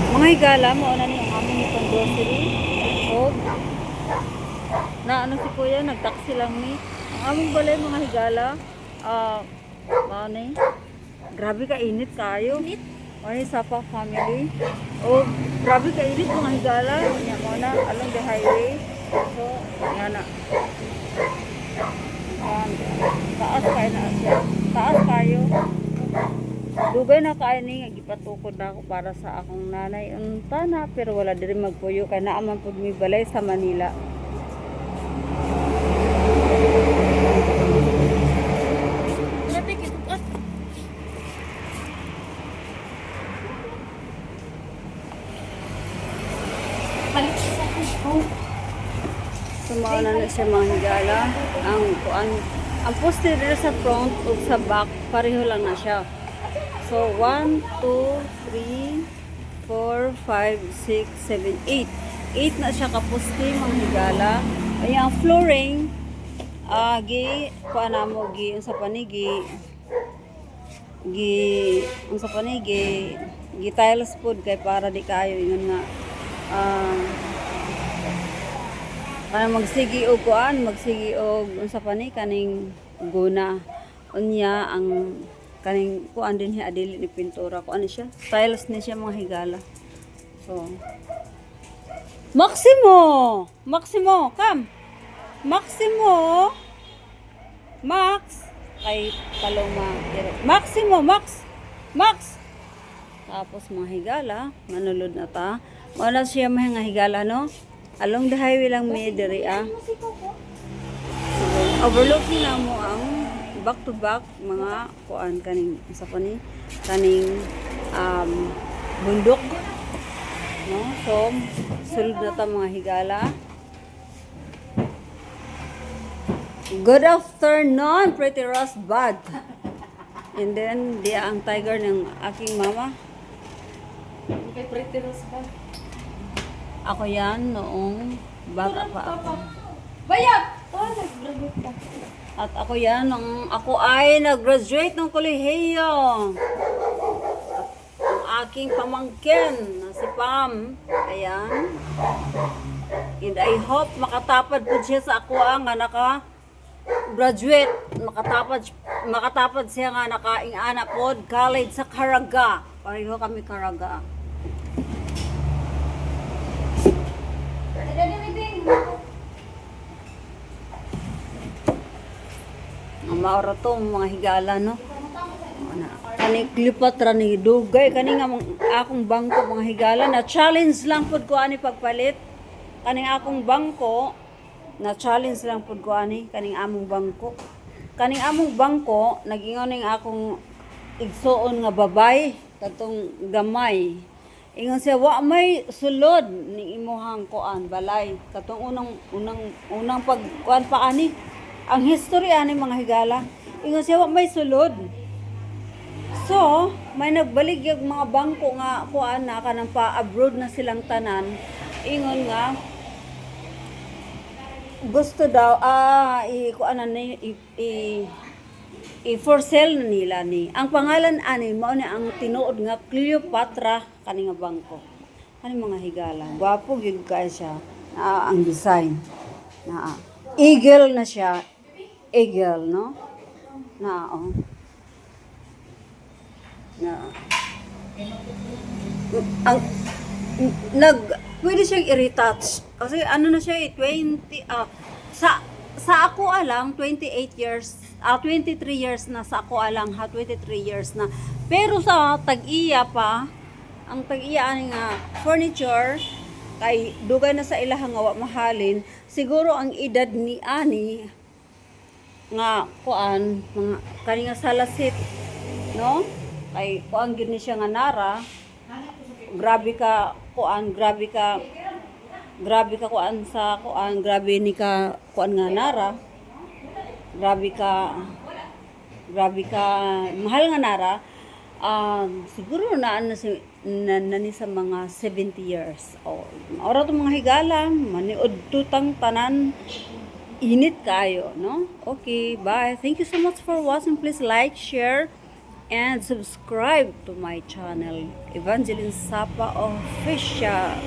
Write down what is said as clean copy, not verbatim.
Mga higala mo na ni ang aming itong grocery. O na ano si kuya nagtaksi lang ni. Ang aming balay mga higala. Ano grabe ka init kayo. Init? Ay sa pa family. O grabe ka init mga higala. Nya mo na along the highway. So yan na. Taas kayo na siya. Taas kayo. Dugay na kayo ni gipatukod na ako para sa akong nanay unta na pero wala diri magpuyo kay naaman pud mi balay sa Manila. Grabe kitukas. Balik sa akin. Sumana na siya mga higala. Ang poste dito sa front ug sa back pareho lang na siya. So 1, 2, 3, 4, 5, 6, 7, 8. 8 na siya kaposte mga higala. Ay ang flooring gi kuan mo gi unsa panigi unsa panigi gi tiles food kay para di kayo ingon nga para magsigi og kuan magsigi og unsa pa ni kaning guna unya ang kaning kuan din hi adili ni pintura kuan ni siya tiles ni siya mga higala. So Maximo come Maximo Max kay Paloma Max tapos mga higala manulod na ta wala siya mga higala no along the highway lang may diri overlooking na mo ang back to back mga kuan kaning sa pani kaning bundok no so sulod na ta mga higala. Good afternoon, pretty Rosbud. And then, dia ang tiger ng aking mama. Kay Pretty Rose ba? Ako yan noong bata pa ako. Bayat! Nag-graduate ka. At ako yan nung ako ay nag-graduate ng kolehiyo. At ang aking pamangkin na si Pam. Ayan. And I hope makatapad po siya sa ako nga naka-graduate. Makatapad siya nga nakaing-ana po college sa Caraga. Pareho kami Caraga. Ang maura to mga higala no. Kani klipat ra ni dugay kani nga akong bangko mga higala na challenge lang pud ko ani pagpalit. Kaning akong bangko na challenge lang pud ko ani kaning among bangko. Kaning among bangko nagingon ning akong igsuon nga babay katong gamay. Ingon siya wa may sulod ni imuhang kuan balay katong unang pagkuan pa ani ang history ani mga higala. Ingon siya wa may sulod. So, may nagbalik yung mga bangko nga kuan na kanang pa-abroad na silang tanan. Ingon nga gusto daw for sale na nila ni. Ang pangalan ani mao ni ang tinuod nga Cleopatra kani nga bangko. Kani mga higala. Gwapo gyud kay siya. Ang design. Eagle na siya. Eagle, no? Pwede siyang i-retouch kasi ano na siya 20 sa ako alang 28 years 23 years na sa ako alang 23 years na pero sa tag-iya pa ang tag-iya ani nga furniture kay dugay na sa ilahang nga wa mahalin siguro ang edad ni ani nga kuan mga kani nga salasit no kay kuan gyud ni siya nga nara grabe ka kuan grabe ka kuan sa kuan grabe ni ka kuan nga nara grabe ka mahal nga nara siguro na ni sa mga 70 years old ora to mga higala maniud tutang tanan init kayo no okay bye thank you so much for watching please like share and subscribe to my channel, Evangeline Sapa Official.